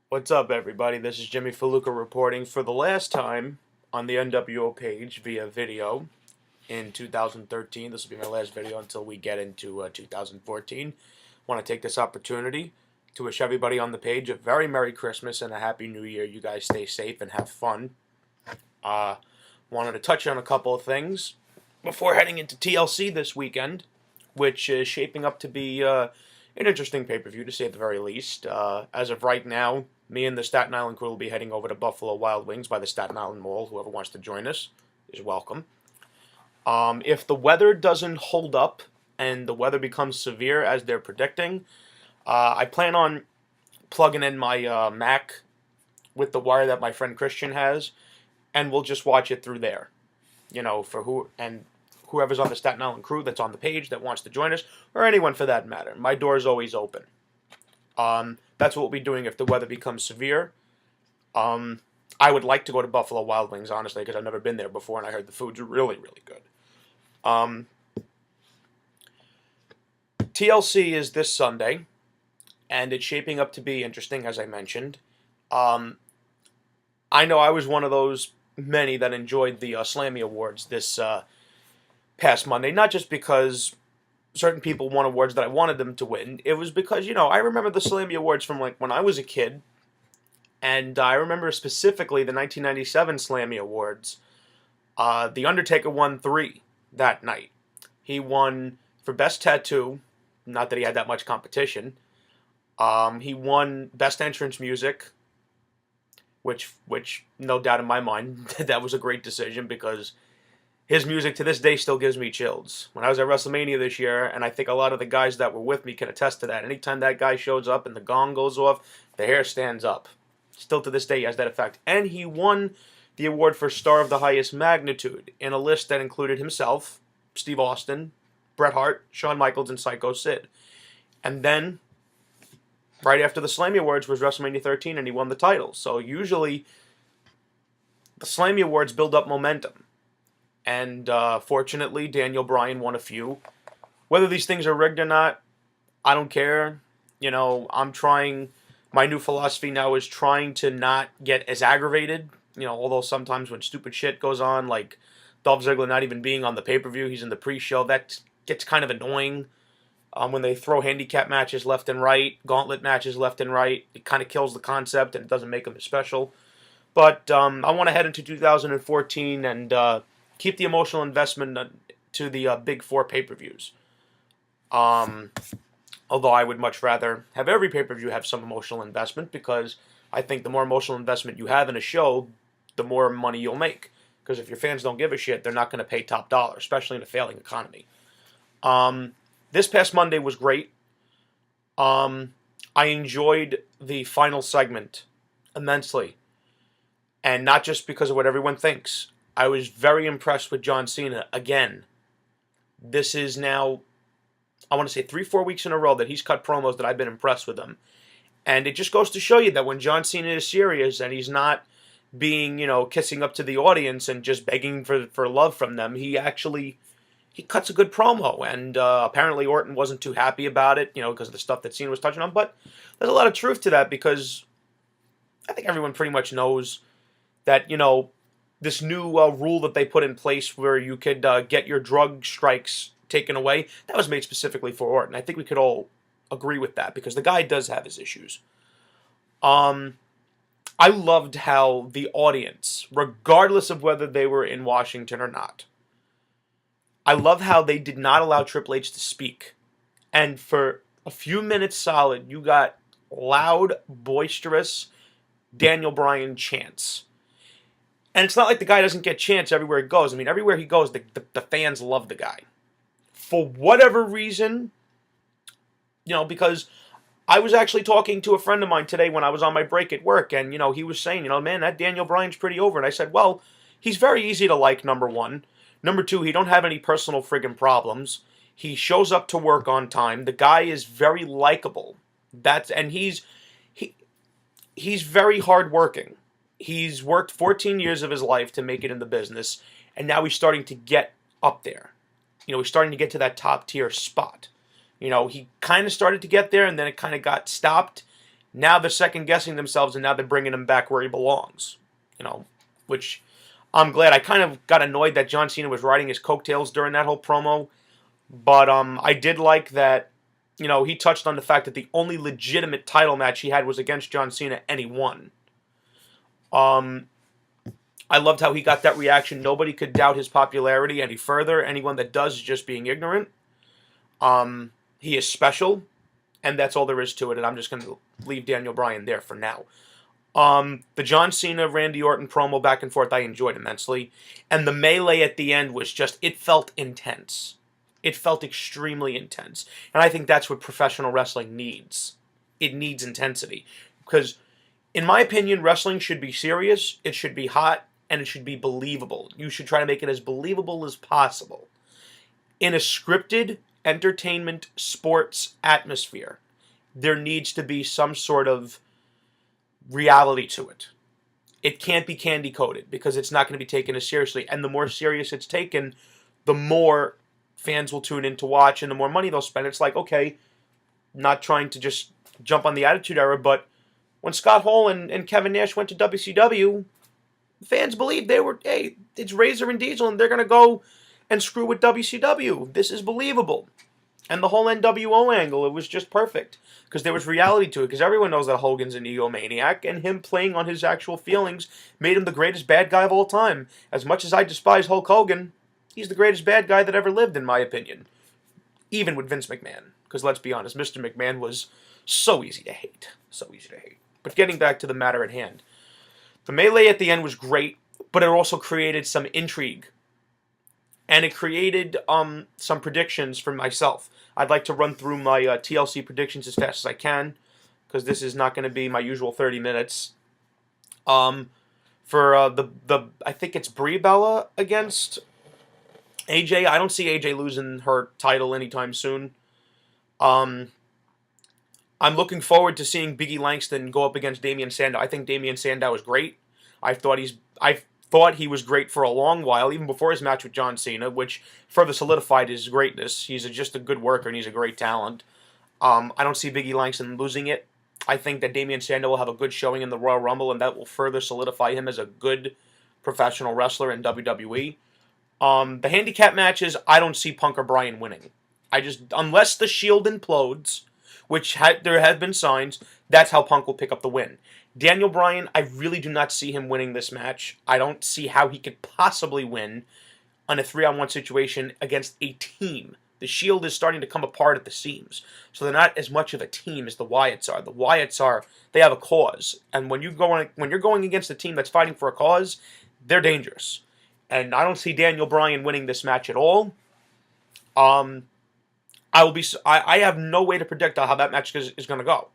What's up, everybody? This is Jimmy Faluca reporting for the last time on the NWO page via video in 2013. This will be my last video until we get into 2014. I want to take this opportunity to wish everybody on the page a very Merry Christmas and a Happy New Year. You guys stay safe and have fun. Wanted to touch on a couple of things before heading into TLC this weekend, which is shaping up to be an interesting pay-per-view, to say at the very least. As of right now, me and the Staten Island crew will be heading over to Buffalo Wild Wings by the Staten Island Mall. Whoever wants to join us is welcome. If the weather doesn't hold up and the weather becomes severe as they're predicting, I plan on plugging in my Mac with the wire that my friend Christian has, and we'll just watch it through there. Whoever's on the Staten Island crew that's on the page that wants to join us, or anyone for that matter. My door is always open. That's what we'll be doing if the weather becomes severe. I would like to go to Buffalo Wild Wings, honestly, because I've never been there before, and I heard the food's really, really good. TLC is this Sunday, and it's shaping up to be interesting, as I mentioned. I know I was one of those many that enjoyed the Slammy Awards this past Monday, not just because certain people won awards that I wanted them to win. It was because, I remember the Slammy Awards from like when I was a kid, and I remember specifically the 1997 Slammy Awards. The Undertaker won 3 that night. He won for Best Tattoo, not that he had that much competition. He won Best Entrance Music, which no doubt in my mind, that was a great decision because his music to this day still gives me chills. When I was at WrestleMania this year, and I think a lot of the guys that were with me can attest to that, anytime that guy shows up and the gong goes off, the hair stands up. Still to this day, he has that effect. And he won the award for Star of the Highest Magnitude in a list that included himself, Steve Austin, Bret Hart, Shawn Michaels, and Psycho Sid. And then, right after the Slammy Awards was WrestleMania 13, and he won the title. So usually, the Slammy Awards build up momentum. And fortunately, Daniel Bryan won a few. Whether these things are rigged or not, I don't care. I'm trying. My new philosophy now is trying to not get as aggravated. Although sometimes when stupid shit goes on, like Dolph Ziggler not even being on the pay-per-view, he's in the pre-show, that gets kind of annoying. When they throw handicap matches left and right, gauntlet matches left and right, it kind of kills the concept and it doesn't make them as special. But I want to head into 2014 and keep the emotional investment to the big 4 pay-per-views. Although I would much rather have every pay-per-view have some emotional investment, because I think the more emotional investment you have in a show, the more money you'll make. Because if your fans don't give a shit, they're not going to pay top dollar, especially in a failing economy. This past Monday was great. I enjoyed the final segment immensely. And not just because of what everyone thinks. I was very impressed with John Cena again. This is now, I want to say 3-4 weeks in a row that he's cut promos that I've been impressed with him. And it just goes to show you that when John Cena is serious and he's not being, kissing up to the audience and just begging for love from them, he cuts a good promo. And apparently Orton wasn't too happy about it, because of the stuff that Cena was touching on. But there's a lot of truth to that, because I think everyone pretty much knows that, this new rule that they put in place where you could get your drug strikes taken away, that was made specifically for Orton. I think we could all agree with that, because the guy does have his issues. I loved how the audience, regardless of whether they were in Washington or not, I love how they did not allow Triple H to speak. And for a few minutes solid, you got loud, boisterous Daniel Bryan chants. And it's not like the guy doesn't get chants everywhere he goes. I mean, everywhere he goes, the fans love the guy. For whatever reason, because I was actually talking to a friend of mine today when I was on my break at work, and, he was saying, man, that Daniel Bryan's pretty over. And I said, well, he's very easy to like, number one. Number two, he don't have any personal friggin' problems. He shows up to work on time. The guy is very likable. He's very hardworking. He's worked 14 years of his life to make it in the business, and now he's starting to get up there. He's starting to get to that top tier spot. He kind of started to get there, and then it kind of got stopped, Now they're second guessing themselves, and now they're bringing him back where he belongs. Which I'm glad. I kind of got annoyed that John Cena was riding his coattails during that whole promo, but I did like that. He touched on the fact that the only legitimate title match he had was against John Cena, and he won. I loved how he got that reaction. Nobody could doubt his popularity any further. Anyone that does is just being ignorant. He is special, and that's all there is to it. And I'm just going to leave Daniel Bryan there for now. The John Cena, Randy Orton promo back and forth, I enjoyed immensely. And the melee at the end was just, it felt intense. It felt extremely intense. And I think that's what professional wrestling needs. It needs intensity. Because, in my opinion, wrestling should be serious, it should be hot, and it should be believable. You should try to make it as believable as possible. In a scripted entertainment sports atmosphere, there needs to be some sort of reality to it. It can't be candy-coated because it's not going to be taken as seriously. And the more serious it's taken, the more fans will tune in to watch and the more money they'll spend. It's like, okay, not trying to just jump on the Attitude Era, but when Scott Hall and Kevin Nash went to WCW, fans believed hey, it's Razor and Diesel and they're going to go and screw with WCW. This is believable. And the whole NWO angle, it was just perfect. Because there was reality to it. Because everyone knows that Hogan's an egomaniac. And him playing on his actual feelings made him the greatest bad guy of all time. As much as I despise Hulk Hogan, he's the greatest bad guy that ever lived, in my opinion. Even with Vince McMahon. Because let's be honest, Mr. McMahon was so easy to hate. So easy to hate. But getting back to the matter at hand. The melee at the end was great. But it also created some intrigue. And it created some predictions for myself. I'd like to run through my TLC predictions as fast as I can, because this is not going to be my usual 30 minutes. For I think it's Brie Bella against AJ. I don't see AJ losing her title anytime soon. I'm looking forward to seeing Biggie Langston go up against Damian Sandow. I think Damian Sandow is great. I thought he was great for a long while, even before his match with John Cena, which further solidified his greatness. He's just a good worker, and he's a great talent. I don't see Biggie Langston losing it. I think that Damian Sandow will have a good showing in the Royal Rumble, and that will further solidify him as a good professional wrestler in WWE. The handicap matches, I don't see Punk or Bryan winning. Unless the Shield implodes, which there have been signs, that's how Punk will pick up the win. Daniel Bryan, I really do not see him winning this match. I don't see how he could possibly win on a 3-on-1 situation against a team. The Shield is starting to come apart at the seams. So they're not as much of a team as the Wyatts are. The Wyatts they have a cause. And when you're going against a team that's fighting for a cause, they're dangerous. And I don't see Daniel Bryan winning this match at all. I have no way to predict how that match is going to go.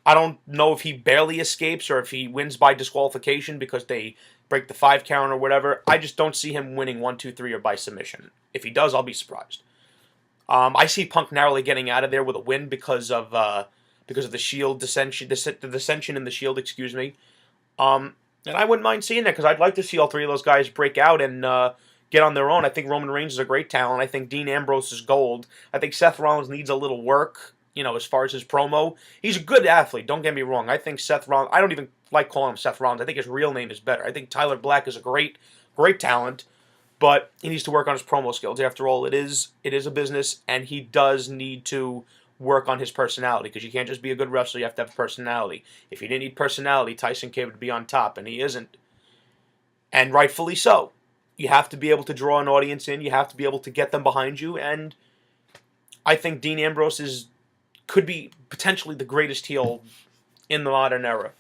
I don't know if he barely escapes or if he wins by disqualification because they break the 5 count or whatever. I just don't see him winning 1, 2, 3 or by submission. If he does, I'll be surprised. I see Punk narrowly getting out of there with a win because of the Shield dissension, the dissension in the Shield, excuse me. And I wouldn't mind seeing that because I'd like to see all 3 of those guys break out and get on their own. I think Roman Reigns is a great talent. I think Dean Ambrose is gold. I think Seth Rollins needs a little work. As far as his promo, he's a good athlete, don't get me wrong. I think Seth Rollins, I don't even like calling him Seth Rollins. I think his real name is better. I think Tyler Black is a great talent, but he needs to work on his promo skills. After all, it is a business, and he does need to work on his personality, because you can't just be a good wrestler, you have to have personality. If he didn't need personality, Tyson Kidd would be on top, and he isn't. And rightfully so. You have to be able to draw an audience in, you have to be able to get them behind you, and I think Dean Ambrose could be potentially the greatest heel in the modern era.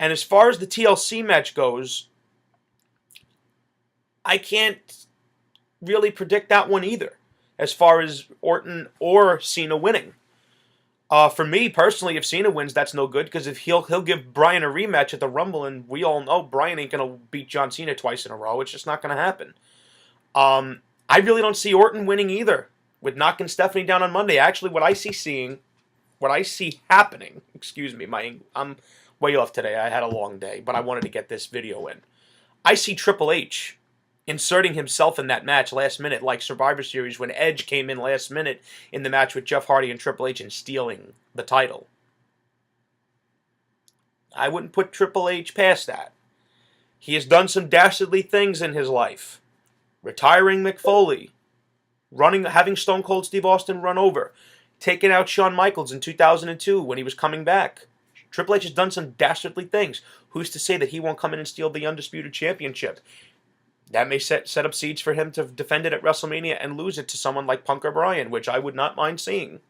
And as far as the TLC match goes, I can't really predict that one either, as far as Orton or Cena winning. For me, personally, if Cena wins, that's no good, because if he'll give Bryan a rematch at the Rumble, and we all know Bryan ain't going to beat John Cena twice in a row. It's just not going to happen. I really don't see Orton winning either, with knocking Stephanie down on Monday. Actually, what I see happening, excuse me, I'm way off today. I had a long day, but I wanted to get this video in. I see Triple H inserting himself in that match last minute, like Survivor Series when Edge came in last minute in the match with Jeff Hardy and Triple H and stealing the title. I wouldn't put Triple H past that. He has done some dastardly things in his life. Retiring Mick Foley, having Stone Cold Steve Austin run over, taking out Shawn Michaels in 2002 when he was coming back. Triple H has done some dastardly things. Who's to say that he won't come in and steal the Undisputed Championship? That may set up seeds for him to defend it at WrestleMania and lose it to someone like Punk or Bryan, which I would not mind seeing.